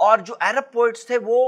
اور جو عرب پوئٹس تھے وہ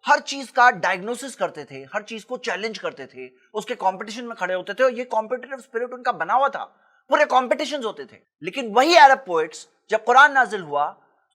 ہر چیز کا ڈائگنوسس کرتے تھے, ہر چیز کو چیلنج کرتے تھے, اس کے کمپٹیشن میں کھڑے ہوتے تھے, اور یہ کمپٹیٹیو اسپرٹ ان کا بنا ہوا تھا, پورے کمپٹیشنز ہوتے تھے. لیکن وہی عرب پوئٹس جب قرآن نازل ہوا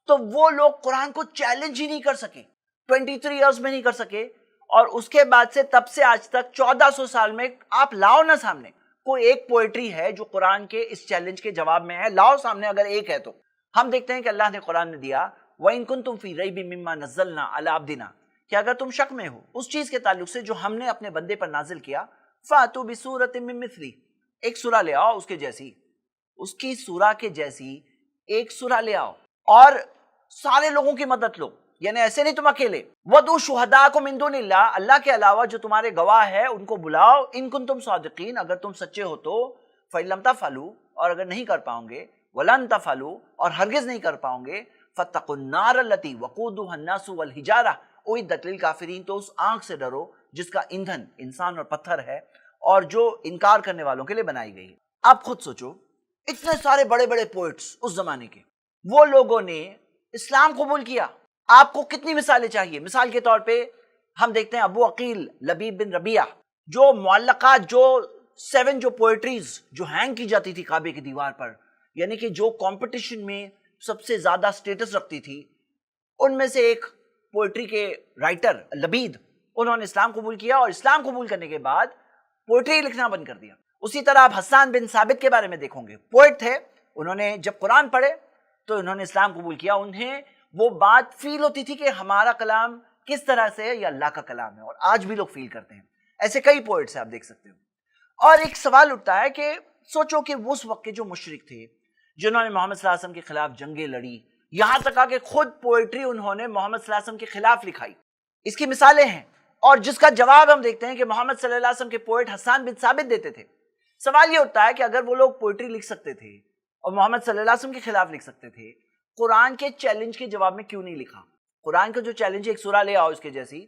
تو وہ لوگ قرآن کو چیلنج ہی نہیں کر سکے, 23 ایئرز میں نہیں کر سکے. اور اس کے بعد سے تب سے آج تک 1400 سال میں آپ لاؤ نا سامنے کوئی ایک پوئٹری ہے جو قرآن کے اس چیلنج کے جواب میں ہے, لاؤ سامنے اگر ایک ہے تو. ہم دیکھتے ہیں کہ اللہ نے قرآن میں دیا وَإِن كُنتُمْ فِي رَيْبٍ مِّمَّا نَزَّلْنَا عَلَىٰ عَبْدِنَا, کہ اگر تم شک میں ہو اس چیز کے تعلق سے جو ہم نے اپنے بندے پر نازل کیا, فَأْتُوا بِسُورَةٍ مِّن مِّثْلِهِ, ایک سورہ لے آؤ اس کے جیسی, اس کی سورہ کے جیسی ایک سورہ لے آؤ اور سارے لوگوں کی مدد لو, یعنی ایسے نہیں تم اکیلے. وَدُعُوا شُهَدَاءَكُم مِّن دُونِ اللَّهِ, اللہ کے علاوہ جو تمہارے گواہ ہے ان کو بلاؤ, ان کنتم صادقین, اگر تم سچے ہو تو. فَإِن لَّمْ تَفْعَلُوا, اور اگر نہیں کر پاؤں گے, وَلَن تَفْعَلُوا, اور ہرگز نہیں کر پاؤں گے, فَاتَّقُوا النَّارَ الَّتِي وَقُودُهَا النَّاسُ وَالْحِجَارَةُ, اُعِدَّتْ لِلْكَافِرِينَ, تو اس آگ سے ڈرو جس کا ایندھن انسان اور پتھر ہے اور جو انکار کرنے والوں کے لیے بنائی گئی ہے. آپ خود سوچو, اتنے سارے بڑے بڑے پوئٹس اس زمانے کے, وہ لوگوں نے اسلام قبول کیا. آپ کو کتنی مثالیں چاہیے؟ مثال کے طور پہ ہم دیکھتے ہیں ابو عقیل لبیب بن ربیعہ, جو معلقات, جو 7 جو پوئٹریز جو ہینگ کی جاتی تھی کعبے کی دیوار پر, یعنی کہ جو کمپٹیشن میں سب سے زیادہ سٹیٹس رکھتی تھی, ان میں سے ایک پوئٹری کے رائٹر لبید, انہوں نے اسلام قبول کیا, اور اسلام قبول کرنے کے بعد پوئٹری لکھنا بند کر دیا. اسی طرح آپ حسان بن ثابت کے بارے میں دیکھو گے, پوئٹ تھے, انہوں نے جب قرآن پڑھے تو انہوں نے اسلام قبول کیا. انہیں وہ بات فیل ہوتی تھی کہ ہمارا کلام کس طرح سے ہے, یہ اللہ کا کلام ہے, اور آج بھی لوگ فیل کرتے ہیں. ایسے کئی پوئٹس ہیں آپ دیکھ سکتے ہو. اور ایک سوال اٹھتا ہے کہ سوچو کہ اس وقت کے جو مشرک تھے جنہوں نے محمد صلی اللہ علیہ وسلم کے خلاف جنگیں لڑی, یہاں تک کہ خود پوئٹری انہوں نے محمد صلی اللہ علیہ وسلم کے خلاف لکھائی, اس کی مثالیں ہیں, اور جس کا جواب ہم دیکھتے ہیں کہ محمد صلی اللہ علیہ وسلم کے پوئٹ حسان بن ثابت دیتے تھے. سوال یہ اٹھتا ہے کہ اگر وہ لوگ پوئٹری لکھ سکتے تھے اور محمد صلی اللہ علیہ وسلم کے خلاف لکھ سکتے تھے, قرآن کے چیلنج کے جواب میں کیوں نہیں لکھا؟ قرآن کا جو چیلنج ہے ایک سورہ لے آؤ اس کے جیسی,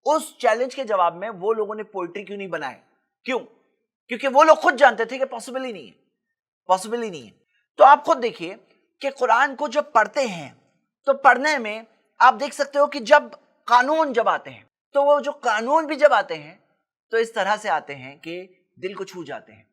اس چیلنج کے جواب میں وہ لوگوں نے پوئٹری کیوں نہیں بنائے؟ کیوں؟ کیونکہ وہ لوگ خود جانتے تھے کہ پاسبل ہی نہیں ہے, پاسبل ہی نہیں ہے. تو آپ خود دیکھیے کہ قرآن کو جب پڑھتے ہیں تو پڑھنے میں آپ دیکھ سکتے ہو کہ جب قانون جب آتے ہیں تو وہ جو قانون بھی جب آتے ہیں تو اس طرح سے آتے ہیں کہ دل کو چھو جاتے ہیں.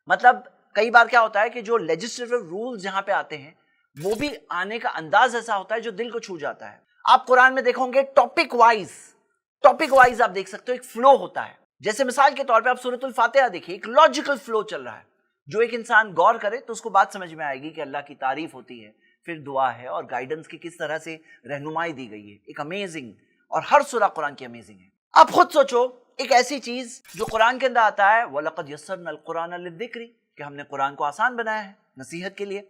مطلب کئی بار کیا ہوتا ہے کہ جو لیجسلیٹو رولز جہاں پہ آتے ہیں وہ بھی آنے کا انداز ایسا ہوتا ہے جو دل کو چھو جاتا ہے. آپ قرآن میں دیکھو گے ٹاپک وائز آپ دیکھ سکتے ہو ایک فلو ہوتا ہے. جیسے مثال کے طور پہ آپ سورۃ الفاتحہ دیکھیے, ایک لاجیکل فلو چل رہا ہے, جو ایک انسان غور کرے تو اس کو بات سمجھ میں آئے گی کہ اللہ کی تعریف ہوتی ہے, پھر دعا ہے, اور گائیڈنس کی کس طرح سے رہنمائی دی گئی ہے. ایک امیزنگ, اور ہر سورہ قرآن کی امیزنگ ہے. آپ خود سوچو ایک ایسی چیز جو قرآن کے اندر آتا ہے, وَلَقَدْ يَسَّرْنَا الْقُرْآنَ لِلذِّكْرِ, کہ ہم نے قرآن کو آسان بنایا ہے نصیحت کے لیے.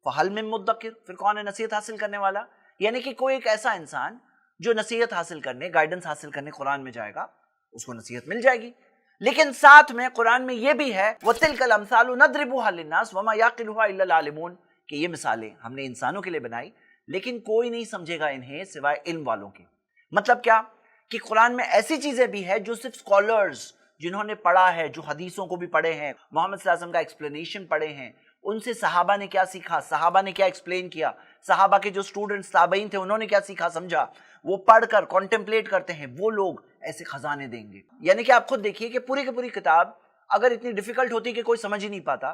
فَهَلْ مِن مُدَّكِرٍ, پھر کون ہے نصیحت حاصل کرنے والا؟ یعنی کہ کوئی ایک ایسا انسان جو نصیحت حاصل کرنے, گائیڈنس حاصل کرنے قرآن میں جائے گا, اس کو نصیحت مل جائے گی. لیکن ساتھ میں قرآن میں یہ بھی ہے وَتِلْكَ الْأَمْثَالُ نَضْرِبُهَا لِلنَّاسِ وَمَا يَعْقِلُهَا إِلَّا الْعَالِمُونَ, کہ یہ مثالیں ہم نے انسانوں کے لیے بنائی لیکن کوئی نہیں سمجھے گا انہیں سوائے علم والوں کے. مطلب کیا کہ قرآن میں ایسی چیزیں بھی ہیں جو صرف اسکالرز جنہوں نے پڑھا ہے, جو حدیثوں کو بھی پڑھے ہیں, محمد صلی اللہ علیہ وسلم کا ایکسپلینیشن پڑھے ہیں, ان سے صحابہ نے کیا سیکھا, صحابہ نے کیا ایکسپلین کیا, صحابہ کے جو اسٹوڈنٹس تابعین تھے انہوں نے کیا سیکھا سمجھا, وہ پڑھ کر کانٹمپلیٹ کرتے ہیں, وہ لوگ ایسے خزانے دیں گے. یعنی کہ آپ خود دیکھیے کہ پوری کی پوری کتاب اگر اتنی ڈیفیکلٹ ہوتی کہ کوئی سمجھ ہی نہیں پاتا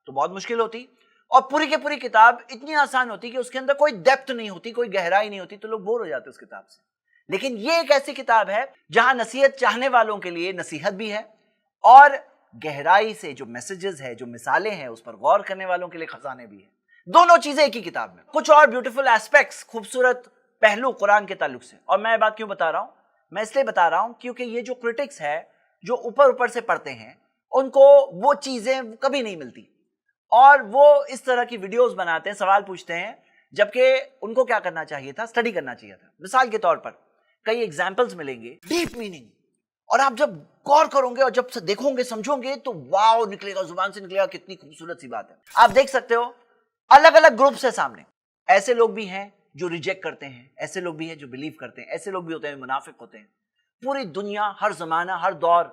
تو بہت مشکل ہوتی, اور پوری کی پوری کتاب اتنی آسان ہوتی کہ اس کے اندر کوئی ڈیپتھ نہیں ہوتی, کوئی گہرائی نہیں ہوتی, تو لوگ بور ہو جاتے اس کتاب سے. لیکن یہ ایک ایسی کتاب ہے جہاں نصیحت چاہنے والوں کے لیے نصیحت بھی ہے, اور گہرائی سے جو میسیجز ہے, جو مثالیں ہیں, اس پر غور کرنے والوں کے لیے خزانے بھی ہیں. دونوں چیزیں ایک ہی کتاب میں. کچھ اور بیوٹیفل ایسپیکٹس, خوبصورت پہلو قرآن کے تعلق سے. اور میں یہ بات کیوں بتا رہا ہوں؟ میں اس لیے بتا رہا ہوں کیونکہ یہ جو کرٹکس ہے جو اوپر سے پڑھتے ہیں ان کو وہ چیزیں کبھی نہیں ملتی, اور وہ اس طرح کی ویڈیوز بناتے ہیں, سوال پوچھتے ہیں, جبکہ ان کو کیا کرنا چاہیے تھا, اسٹڈی کرنا چاہیے تھا. مثال کے طور پر کئی ایگزامپلز ملیں گے ڈیپ میننگ, اور آپ جب غور کرو گے اور جب دیکھو گے سمجھو گے تو واو نکلے گا, زبان سے نکلے گا, کتنی خوبصورت سی بات ہے. آپ دیکھ سکتے ہو الگ الگ گروپس ہے سامنے. ایسے لوگ بھی ہیں جو ریجیکٹ کرتے ہیں, ایسے لوگ بھی ہیں جو بلیو کرتے ہیں, ایسے لوگ بھی ہوتے ہیں منافق ہوتے ہیں. پوری دنیا, ہر زمانہ, ہر دور,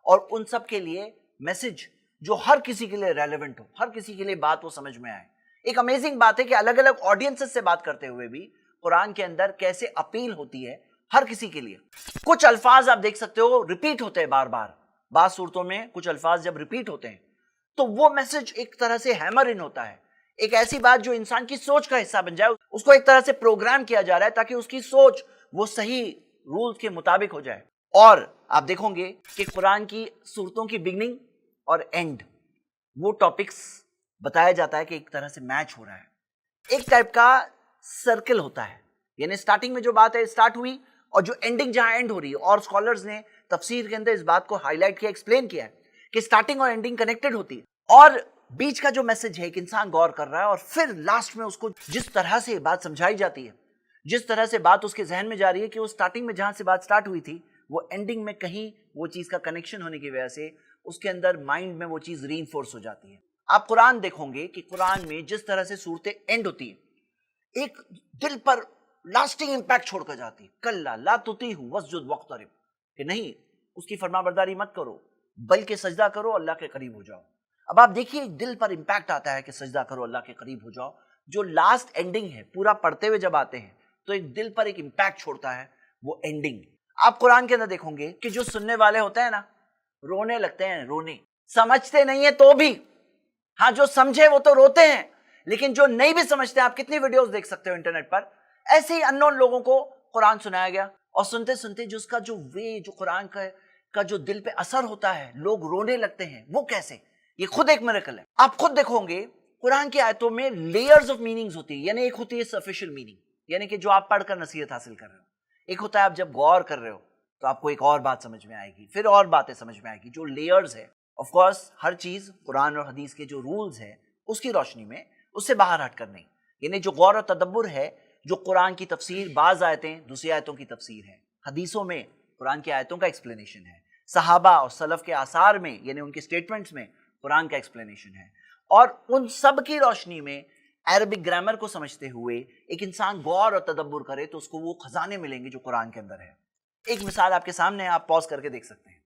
اور ان سب کے لیے میسج جو ہر کسی کے لیے ریلیونٹ ہو, ہر کسی کے لیے بات وہ سمجھ میں آئے. ایک امیزنگ بات ہے کہ الگ الگ آڈینسز سے بات کرتے ہوئے بھی قرآن کے اندر کیسے اپیل ہوتی ہے ہر کسی کے لیے. کچھ الفاظ آپ دیکھ سکتے ہو ریپیٹ ہوتے ہیں بار بار. بعض صورتوں میں کچھ الفاظ جب ریپیٹ ہوتے ہیں تو وہ میسج ایک طرح سے ہیمر ان ہوتا ہے. ایک ایسی بات جو انسان کی سوچ کا حصہ بن جائے, اس کو ایک طرح سے پروگرام کیا جا رہا ہے تاکہ اس کی سوچ وہ صحیح رولز کے مطابق ہو جائے. اور آپ دیکھو گے کہ قرآن کی صورتوں کی بگننگ اور اینڈ وہ ٹاپکس بتایا جاتا ہے کہ ایک طرح سے میچ ہو رہا ہے. ایک ٹائپ کا سرکل ہوتا ہے, یعنی سٹارٹنگ میں جو بات ہے سٹارٹ ہوئی اور جو اینڈنگ جہاں اینڈ ہو رہی ہے. اور اسکالرز نے تفسیر کے اندر اس بات کو ہائی لائٹ کیا, ایکسپلین کیا ہے کہ سٹارٹنگ اور اینڈنگ کنیکٹڈ ہوتی ہے, اور بیچ کا جو میسج ہے ایک انسان غور کر رہا ہے اور پھر لاسٹ میں اس کو جس طرح سے بات سمجھائی جاتی ہے, جس طرح سے بات اس کے ذہن میں جا رہی ہے کہ وہ سٹارٹنگ میں جہاں سے بات سٹارٹ ہوئی تھی وہ اینڈنگ میں کہیں وہ چیز کا کنیکشن ہونے کی وجہ سے اس کے اندر مائنڈ میں وہ چیز ری انفورس ہو جاتی ہے. آپ قرآن دیکھو گے کہ قرآن میں جس طرح سے صورتیں اینڈ ہوتی ہیں ایک دل پر لاسٹنگ امپیکٹ چھوڑ کر جاتی ہے. کلا لا تطیعہ واسجد واقترب, کہ نہیں اس کی فرما برداری مت کرو بلکہ سجدہ کرو اللہ کے قریب ہو جاؤ. اب آپ دیکھیے دل پر امپیکٹ آتا ہے کہ سجدہ کرو اللہ کے قریب ہو جاؤ. جو لاسٹ اینڈنگ ہے پورا پڑھتے ہوئے جب آتے ہیں تو ایک دل پر ایک امپیکٹ چھوڑتا ہے وہ اینڈنگ. آپ قرآن کے اندر دیکھو گے کہ جو سننے والے ہوتے ہیں نا رونے لگتے ہیں, رونے, سمجھتے نہیں ہیں تو بھی, ہاں جو سمجھے وہ تو روتے ہیں, لیکن جو نہیں بھی سمجھتے, آپ کتنی ویڈیوز دیکھ سکتے ہو انٹرنیٹ پر, ایسے ہی اننون لوگوں کو قرآن سنایا گیا اور سنتے سنتے جو اس کا جو وے جو قرآن کا جو دل پہ اثر ہوتا ہے لوگ رونے لگتے ہیں. وہ کیسے؟ یہ خود ایک میریکل ہے. آپ خود دیکھو گے قرآن کی آیتوں میں لیئرز آف میننگز ہوتی ہے, یعنی ایک ہوتی ہے سرفیشل میننگ, یعنی کہ جو آپ پڑھ کر نصیحت حاصل کر رہے ہو. ایک ہوتا ہے آپ جب غور کر رہے ہو تو آپ کو ایک اور بات سمجھ میں آئے گی, پھر اور باتیں سمجھ میں آئے گی. جو لیئرز ہے آف کورس ہر چیز قرآن اور حدیث کے جو رولز ہے اس کی روشنی میں اس سے باہر ہٹ کر نہیں, یعنی جو غور و تدبر ہے, جو قرآن کی تفسیر بعض آیتیں دوسری آیتوں کی تفسیر ہے, حدیثوں میں قرآن کی آیتوں کا ایکسپلینیشن ہے, صحابہ اور سلف کے آثار میں یعنی ان کے سٹیٹمنٹس میں قرآن کا ایکسپلینیشن ہے. اور ان سب کی روشنی میں عربک گرامر کو سمجھتے ہوئے ایک انسان غور اور تدبر کرے تو اس کو وہ خزانے ملیں گے جو قرآن کے اندر ہے. ایک مثال آپ کے سامنے ہے, آپ پاز کر کے دیکھ سکتے ہیں.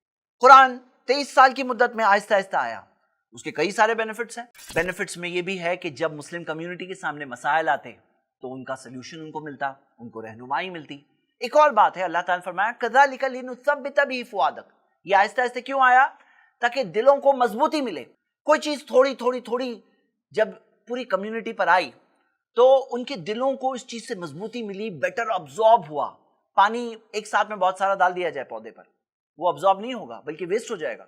قرآن 23 سال کی مدت میں آہستہ آہستہ آیا, اس کے کئی سارے بینیفٹس ہیں. بینیفٹس میں یہ بھی ہے کہ جب مسلم کمیونٹی کے سامنے مسائل آتے تو ان کا سلوشن ان کو ملتا, ان کو رہنمائی ملتی. ایک اور بات ہے, اللہ تعالیٰ نے فرمایا کذالک لنثبت بہ فؤادک, یہ آہستہ آہستہ کیوں آیا؟ تاکہ دلوں کو مضبوطی ملے. کوئی چیز تھوڑی تھوڑی تھوڑی جب پوری کمیونٹی پر آئی تو ان کے دلوں کو اس چیز سے مضبوطی ملی, بیٹر ابزارب ہوا. پانی ایک ساتھ میں بہت سارا ڈال دیا جائے پودے پر, وہ ابزارب نہیں ہوگا بلکہ ویسٹ ہو جائے گا.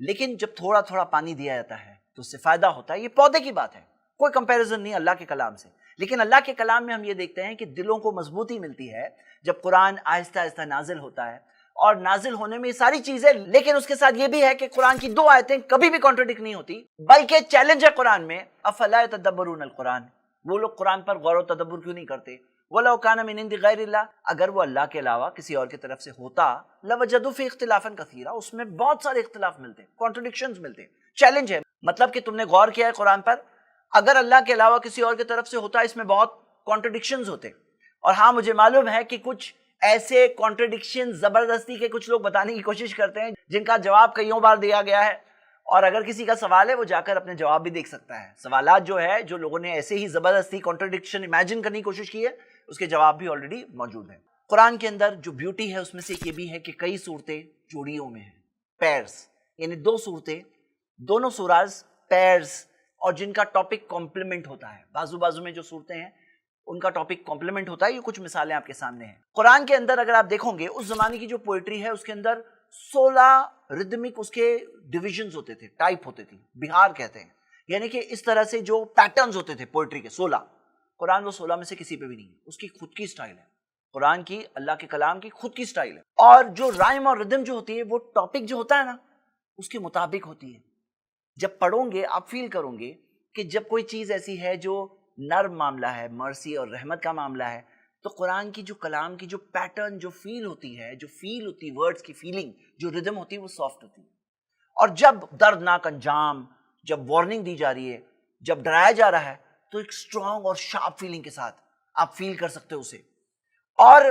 لیکن جب تھوڑا تھوڑا پانی دیا جاتا ہے تو اس سے فائدہ ہوتا ہے. یہ پودے کی بات ہے, کوئی کمپیریزن نہیں اللہ کے کلام سے. لیکن اللہ کے کلام میں ہم یہ دیکھتے ہیں کہ دلوں کو مضبوطی ملتی ہے جب قرآن آہستہ آہستہ نازل ہوتا ہے. اور نازل ہونے میں یہ ساری چیزیں, لیکن اس کے ساتھ یہ بھی ہے کہ قرآن کی 2 آیتیں کبھی بھی کانٹرڈکٹ نہیں ہوتی, بلکہ چیلنج ہے قرآن میں. افلا یتدبرون القرآن, وہ لوگ قرآن پر غور و تدبر کیوں نہیں کرتے؟ وَلَوْ كَانَ مِنْ عِنْدِ غَيْرِ اللَّهِ, اگر وہ اللہ کے علاوہ کسی اور کی طرف سے ہوتا, لَوَجَدُوا فِيهِ اخْتِلَافًا كَثِيرًا, اس میں بہت سارے اختلاف ملتے, کانٹرڈکشنز ملتے. چیلنج ہے, مطلب کہ تم نے غور کیا ہے قرآن پر, اگر اللہ کے علاوہ کسی اور کی طرف سے ہوتا اس میں بہت کانٹرڈکشنز ہوتے. اور ہاں مجھے معلوم ہے کہ کچھ ایسے کانٹرڈکشن زبردستی کے کچھ لوگ بتانے کی کوشش کرتے ہیں جن کا جواب کئیوں بار دیا گیا ہے, اور اگر کسی کا سوال ہے وہ جا کر اپنے جواب بھی دیکھ سکتا ہے. سوالات جو ہے جو لوگوں نے ایسے ہی زبردستی کانٹرڈکشن امیجن کرنے کی کوشش کی ہے اس کے جواب بھی آلریڈی موجود ہیں. قرآن کے اندر جو بیوٹی ہے اس میں سے یہ بھی ہے کہ کئی صورتیں جوڑیوں میں ہیں, پیئرز, یعنی 2 صورتیں, دونوں سوراز پیئرز, اور جن کا ٹاپک کمپلیمنٹ ہوتا ہے. بازو بازو میں جو صورتیں ہیں ان کا ٹاپک کمپلیمنٹ ہوتا ہے. یہ کچھ مثالیں آپ کے سامنے ہیں. قرآن کے اندر اگر آپ دیکھو گے اس زمانے کی جو پوئٹری ہے اس کے اندر 16 ردمک اس کے ڈویژنز ہوتے تھے, ٹائپ ہوتے تھے, بہار کہتے ہیں, یعنی کہ اس طرح سے جو پیٹرنز ہوتے تھے پوئٹری کے 16. قرآن وہ 16 میں سے کسی پہ بھی نہیں ہے, اس کی خود کی سٹائل ہے. قرآن کی, اللہ کے کلام کی خود کی سٹائل ہے. اور جو رائم اور ردم جو ہوتی ہے وہ ٹاپک جو ہوتا ہے نا اس کے مطابق ہوتی ہے. جب پڑھو گے آپ فیل کرو گے کہ جب کوئی چیز ایسی ہے جو نرم معاملہ ہے, مرسی اور رحمت کا معاملہ ہے, تو قرآن کی جو کلام کی جو پیٹرن جو فیل ہوتی ہے, جو فیل ہوتی ہے ورڈز کی فیلنگ, جو ردم ہوتی ہے وہ سافٹ ہوتی ہے. اور جب دردناک انجام, جب وارننگ دی جا رہی ہے, جب ڈرایا جا رہا ہے, تو ایک اسٹرانگ اور شارپ فیلنگ کے ساتھ آپ فیل کر سکتے ہو اسے. اور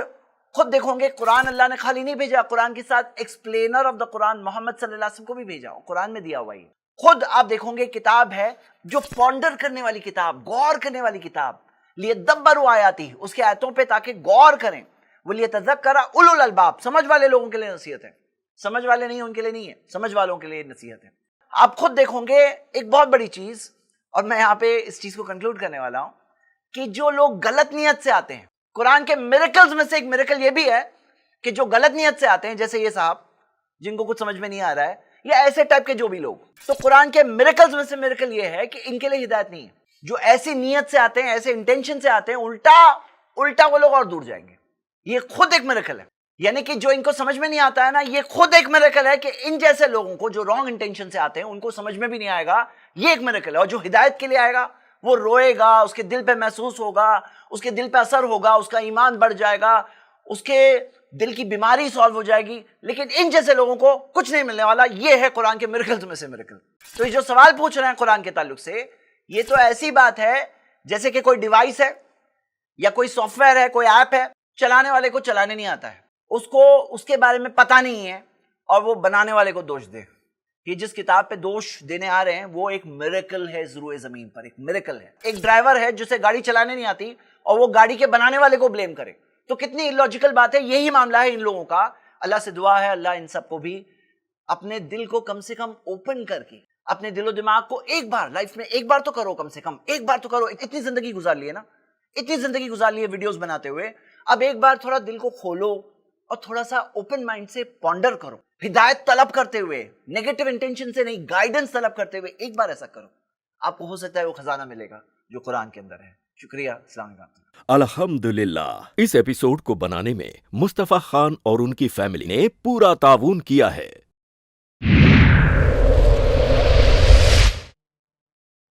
خود دیکھو گے قرآن اللہ نے خالی نہیں بھیجا, قرآن کے ساتھ ایکسپلینر آف دا قرآن محمد صلی اللہ علیہ وسلم کو بھی بھیجا, قرآن میں دیا ہوا ہے. خود آپ دیکھو گے کتاب ہے جو پونڈر کرنے والی کتاب, غور کرنے والی کتاب, لیدبروا آیاتہ، اس کی آیتوں پہ تاکہ غور کریں، ولیتذکر اولو الالباب، سمجھ والے لوگوں کے لیے نصیحت ہے، سمجھ والے نہیں ان کے لیے نہیں ہے، سمجھ والوں کے لیے نصیحت ہے۔ آپ خود دیکھو گے ایک بہت بڑی چیز، اور میں یہاں پہ اس چیز کو کنکلوڈ کرنے والا ہوں، کہ جو لوگ غلط نیت سے آتے ہیں، قرآن کے میریکلز میں سے ایک میریکل یہ بھی ہے کہ جو غلط نیت سے آتے ہیں، جیسے یہ صاحب جن کو کچھ سمجھ میں نہیں آ رہا ہے، یا ایسے ٹائپ کے جو بھی لوگ، تو قرآن کے میریکلز میں سے میریکل یہ ہے کہ ان کے لیے ہدایت نہیں ہے۔ جو ایسی نیت سے آتے ہیں، ایسے انٹینشن سے آتے ہیں، الٹا وہ لوگ اور دور جائیں گے۔ یہ خود ایک میریکل ہے، یعنی کہ جو ان کو سمجھ میں نہیں آتا ہے نا، یہ خود ایک میریکل ہے کہ ان جیسے لوگوں کو جو رانگ انٹینشن سے آتے ہیں ان کو سمجھ میں بھی نہیں آئے گا، یہ ایک میریکل ہے۔ اور جو ہدایت کے لیے آئے گا وہ روئے گا، اس کے دل پہ محسوس ہوگا، اس کے دل پہ اثر ہوگا، اس کا ایمان بڑھ جائے گا، اس کے دل کی بیماری سالو ہو جائے گی، لیکن ان جیسے لوگوں کو کچھ نہیں ملنے والا۔ یہ ہے قرآن کے میریکلز میں سے میریکل۔ تو یہ جو سوال پوچھ رہے ہیں قرآن کے تعلق سے، یہ تو ایسی بات ہے جیسے کہ کوئی ڈیوائس ہے یا کوئی سافٹ ویئر ہے، کوئی ایپ ہے، چلانے والے کو چلانے نہیں آتا ہے، اس کو اس کے بارے میں پتہ نہیں ہے، اور وہ بنانے والے کو دوش دے۔ یہ جس کتاب پہ دوش دینے آ رہے ہیں وہ ایک میریکل ہے، ضرور زمین پر ایک میریکل ہے۔ ایک ڈرائیور ہے جسے گاڑی چلانے نہیں آتی اور وہ گاڑی کے بنانے والے کو بلیم کرے، تو کتنی illogical بات ہے۔ یہی معاملہ ہے ان لوگوں کا۔ اللہ سے دعا ہے اللہ ان سب کو بھی اپنے دل کو کم سے کم اوپن کر کے، اپنے دل و دماغ کو ایک بار لائف میں ایک بار تو کرو، کم سے کم ایک بار تو کرو۔ اتنی زندگی گزار لی ہے نا، اتنی زندگی گزار لی ہے ویڈیوز بناتے ہوئے، اب ایک بار تھوڑا دل کو کھولو اور تھوڑا سا اوپن مائنڈ سے پونڈر کرو، ہدایت طلب کرتے ہوئے، نیگیٹو انٹینشن سے نہیں، گائیڈنس طلب کرتے ہوئے ایک بار ایسا کرو، آپ کو ہو سکتا ہے وہ خزانہ ملے گا جو قرآن کے اندر ہے۔ شکریہ، السلام علیکم۔ الحمدللہ، اس ایپیسوڈ کو بنانے میں مصطفیٰ خان اور ان کی فیملی نے پورا تعاون کیا ہے۔